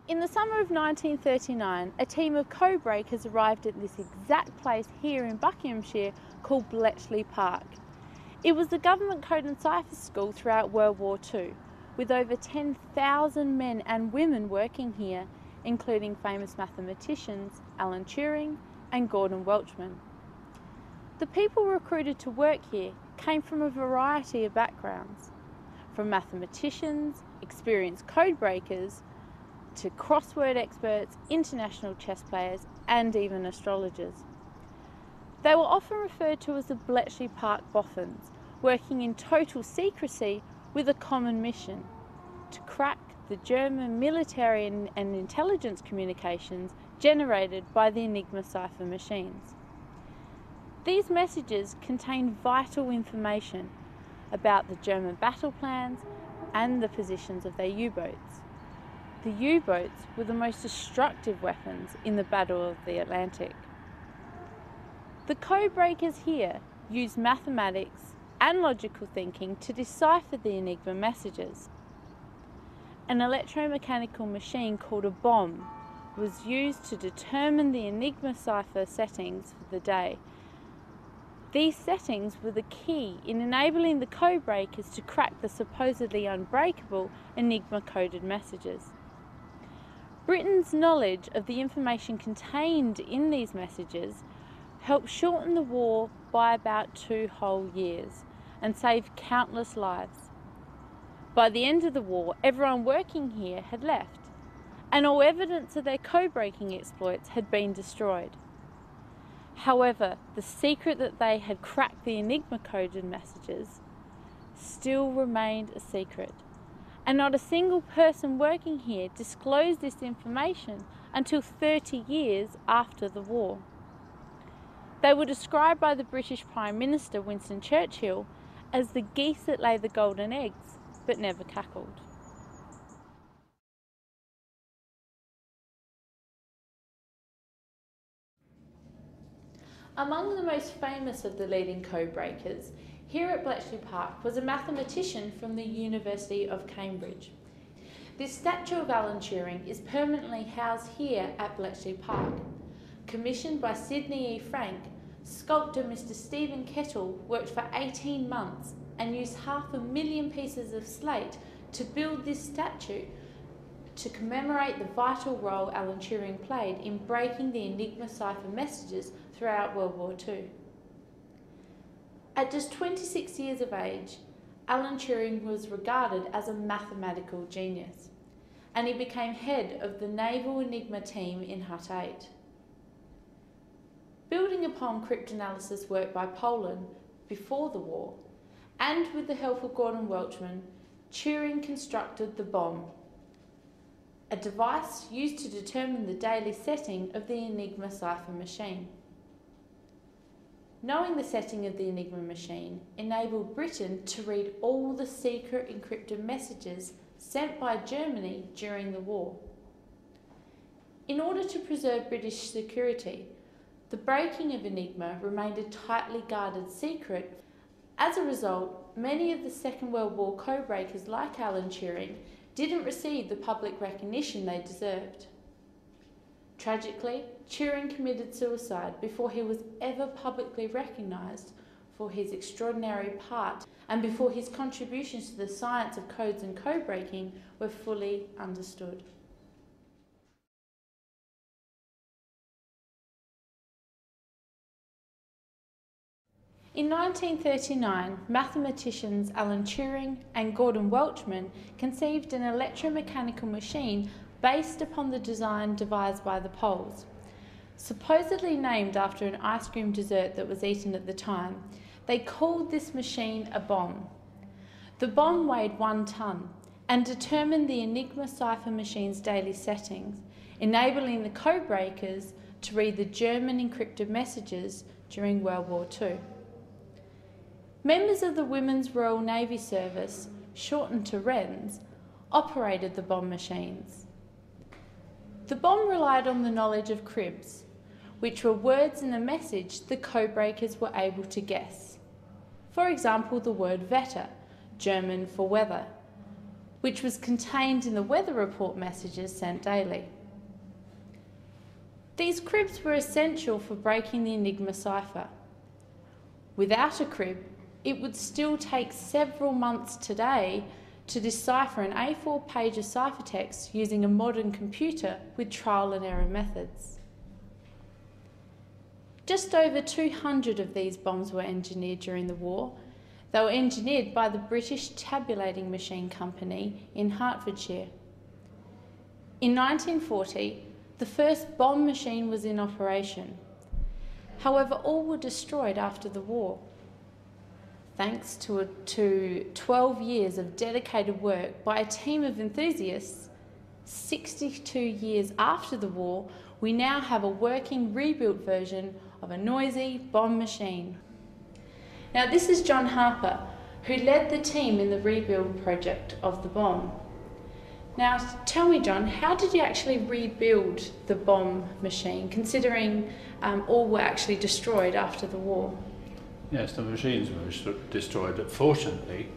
In the summer of 1939, a team of code breakers arrived at this exact place here in Buckinghamshire called Bletchley Park. It was the government code and cipher school throughout World War II, with over 10,000 men and women working here, including famous mathematicians Alan Turing and Gordon Welchman. The people recruited to work here came from a variety of backgrounds, from mathematicians, experienced code breakers, to crossword experts, international chess players, and even astrologers. They were often referred to as the Bletchley Park Boffins, working in total secrecy with a common mission: to crack the German military and intelligence communications generated by the Enigma cipher machines. These messages contained vital information about the German battle plans and the positions of their U-boats. The U-boats were the most destructive weapons in the Battle of the Atlantic. The code breakers here used mathematics and logical thinking to decipher the Enigma messages. An electromechanical machine called a bomb was used to determine the Enigma cipher settings for the day. These settings were the key in enabling the code breakers to crack the supposedly unbreakable Enigma coded messages. Britain's knowledge of the information contained in these messages helped shorten the war by about 2 whole years and saved countless lives. By the end of the war, everyone working here had left, and all evidence of their code-breaking exploits had been destroyed. However, the secret that they had cracked the Enigma coded messages still remained a secret, and not a single person working here disclosed this information until 30 years after the war. They were described by the British Prime Minister Winston Churchill as the geese that lay the golden eggs but never cackled. Among the most famous of the leading code breakers here at Bletchley Park was a mathematician from the University of Cambridge. This statue of Alan Turing is permanently housed here at Bletchley Park. Commissioned by Sydney E. Frank, sculptor Mr. Stephen Kettle worked for 18 months and used 500,000 pieces of slate to build this statue to commemorate the vital role Alan Turing played in breaking the Enigma cipher messages throughout World War II. At just 26 years of age, Alan Turing was regarded as a mathematical genius, and he became head of the Naval Enigma team in Hut 8. Building upon cryptanalysis work by Poland before the war, and with the help of Gordon Welchman, Turing constructed the bomb, a device used to determine the daily setting of the Enigma cipher machine. Knowing the setting of the Enigma machine enabled Britain to read all the secret encrypted messages sent by Germany during the war. In order to preserve British security, the breaking of Enigma remained a tightly guarded secret. As a result, many of the Second World War codebreakers like Alan Turing didn't receive the public recognition they deserved. Tragically, Turing committed suicide before he was ever publicly recognised for his extraordinary part and before his contributions to the science of codes and code breaking were fully understood. In 1939, mathematicians Alan Turing and Gordon Welchman conceived an electromechanical machine based upon the design devised by the Poles. Supposedly named after an ice cream dessert that was eaten at the time, they called this machine a bomb. The bomb weighed 1 ton and determined the Enigma cipher machine's daily settings, enabling the code breakers to read the German encrypted messages during World War II. Members of the Women's Royal Navy Service, shortened to Wrens, operated the bomb machines. The bomb relied on the knowledge of cribs, which were words in a message the code breakers were able to guess. For example, the word Wetter, German for weather. which was contained in the weather report messages sent daily. These cribs were essential for breaking the Enigma cipher. Without a crib, it would still take several months today to decipher an A4 page of ciphertext using a modern computer with trial and error methods. Just over 200 of these bombs were engineered during the war. They were engineered by the British Tabulating Machine Company in Hertfordshire. In 1940, the first bomb machine was in operation. However, all were destroyed after the war. Thanks to 12 years of dedicated work by a team of enthusiasts, 62 years after the war, we now have a working rebuilt version of a noisy bomb machine. Now, this is John Harper, who led the team in the rebuild project of the bomb. Now, tell me, John, how did you actually rebuild the bomb machine, considering all were actually destroyed after the war? Yes, the machines were destroyed, but fortunately,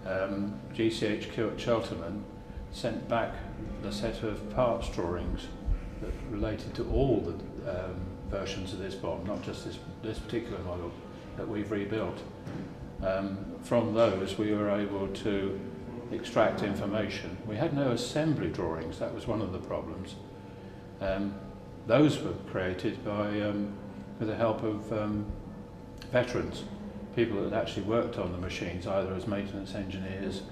GCHQ at Cheltenham sent back the set of parts drawings that related to all the versions of this bomb, not just this particular model that we've rebuilt. From those, we were able to extract information. We had no assembly drawings, that was one of the problems. Those were created by, with the help of veterans, people that had actually worked on the machines, either as maintenance engineers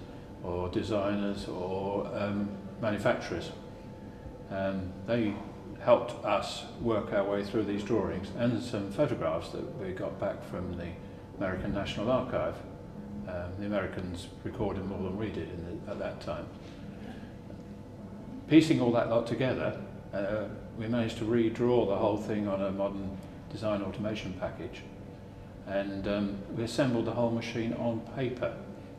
or designers or manufacturers. They helped us work our way through these drawings, and some photographs that we got back from the American National Archive. The Americans recorded more than we did at that time. Piecing all that lot together, we managed to redraw the whole thing on a modern design automation package, and we assembled the whole machine on paper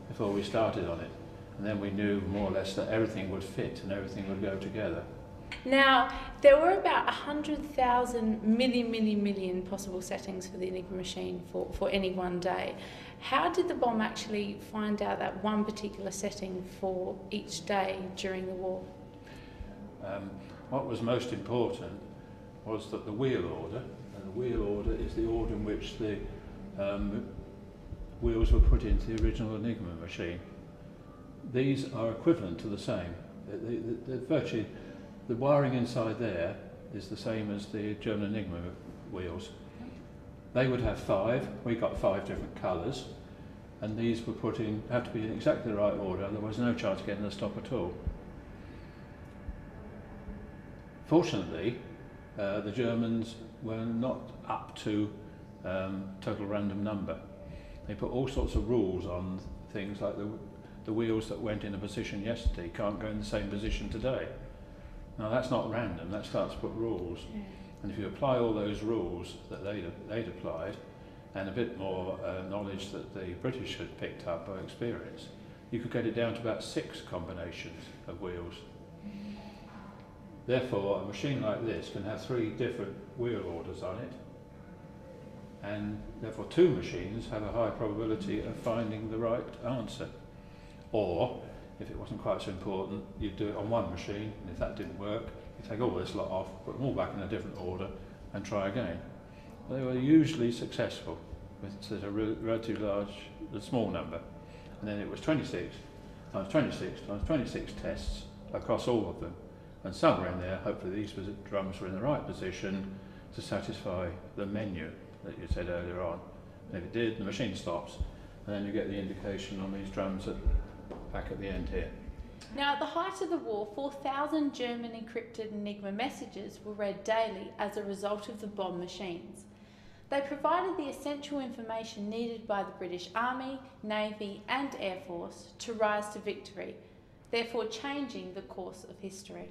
before we started on it, and then we knew more or less that everything would fit and everything would go together. Now, there were about 100,000 million possible settings for the Enigma machine for any one day. How did the bomb actually find out that one particular setting for each day during the war? What was most important was that the wheel order, and the wheel order is the order in which the wheels were put into the original Enigma machine. These are equivalent to the same. They're virtually, the wiring inside there is the same as the German Enigma wheels. They would have 5, we got 5 different colours, and these were put in, have to be in exactly the right order, otherwise no chance of getting a stop at all. Fortunately, the Germans were not up to total random number. They put all sorts of rules on things like the wheels that went in a position yesterday can't go in the same position today. Now that's not random, that starts to put rules. Yeah. And if you apply all those rules that they'd applied, and a bit more knowledge that the British had picked up by experience, you could get it down to about 6 combinations of wheels. Therefore, a machine like this can have 3 different wheel orders on it, and therefore 2 machines have a high probability of finding the right answer. Or, if it wasn't quite so important, you'd do it on one machine, and if that didn't work, you take all this lot off, put them all back in a different order, and try again. They were usually successful with a relatively small number. And then it was 26 times 26 times 26 tests across all of them. And somewhere in there, hopefully these drums were in the right position to satisfy the menu that you said earlier on. And if it did, the machine stops, and then you get the indication on these drums back at the end here. Now, at the height of the war, 4,000 German encrypted Enigma messages were read daily as a result of the bomb machines. They provided the essential information needed by the British Army, Navy and Air Force to rise to victory, therefore changing the course of history.